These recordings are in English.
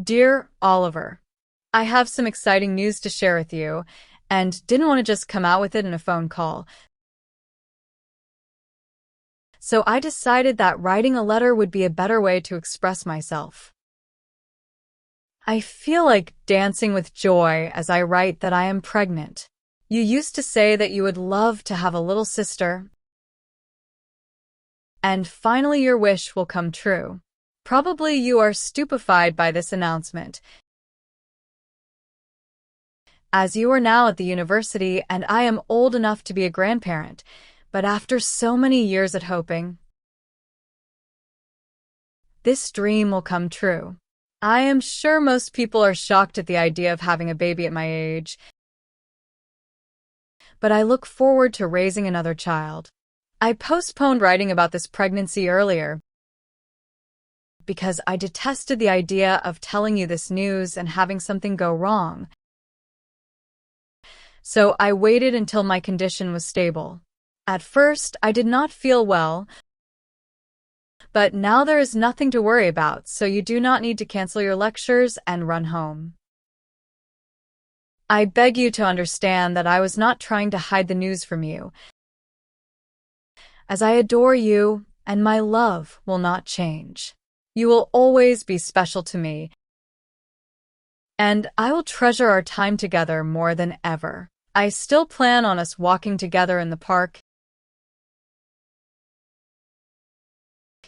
Dear Oliver, I have some exciting news to share with you and didn't want to just come out with it in a phone call. So I decided that writing a letter would be a better way to express myself. I feel like dancing with joy as I write that I am pregnant. You used to say that you would love to have a little sister, and finally your wish will come true. Probably you are stupefied by this announcement, as you are now at the university and I am old enough to be a grandparent, but after so many years at hoping, this dream will come true. I am sure most people are shocked at the idea of having a baby at my age, but I look forward to raising another child. I postponed writing about this pregnancy earlier because I detested the idea of telling you this news and having something go wrong. So I waited until my condition was stable. At first, I did not feel well, but now there is nothing to worry about, so you do not need to cancel your lectures and run home. I beg you to understand that I was not trying to hide the news from you, as I adore you and my love will not change. You will always be special to me, and I will treasure our time together more than ever. I still plan on us walking together in the park,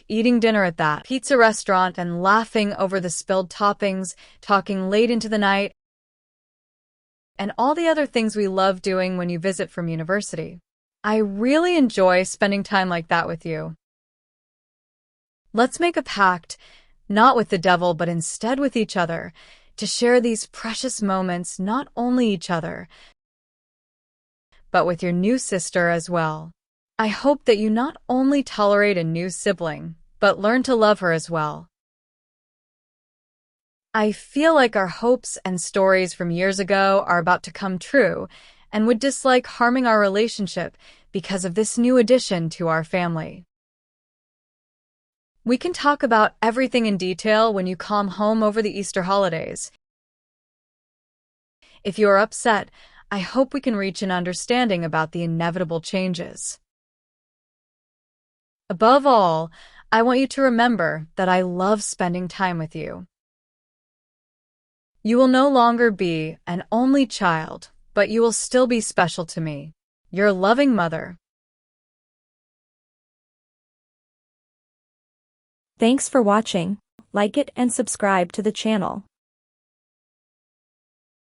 eating dinner at that pizza restaurant and laughing over the spilled toppings, talking late into the night, and all the other things we love doing when you visit from university. I really enjoy spending time like that with you. Let's make a pact, not with the devil but instead with each other, to share these precious moments, not only each other, but with your new sister as well. I hope that you not only tolerate a new sibling, but learn to love her as well. I feel like our hopes and stories from years ago are about to come true and would dislike harming our relationship because of this new addition to our family. We can talk about everything in detail when you come home over the Easter holidays. If you are upset, I hope we can reach an understanding about the inevitable changes. Above all, I want you to remember that I love spending time with you. You will no longer be an only child, but you will still be special to me. Your loving mother. Thanks for watching. Like it and subscribe to the channel.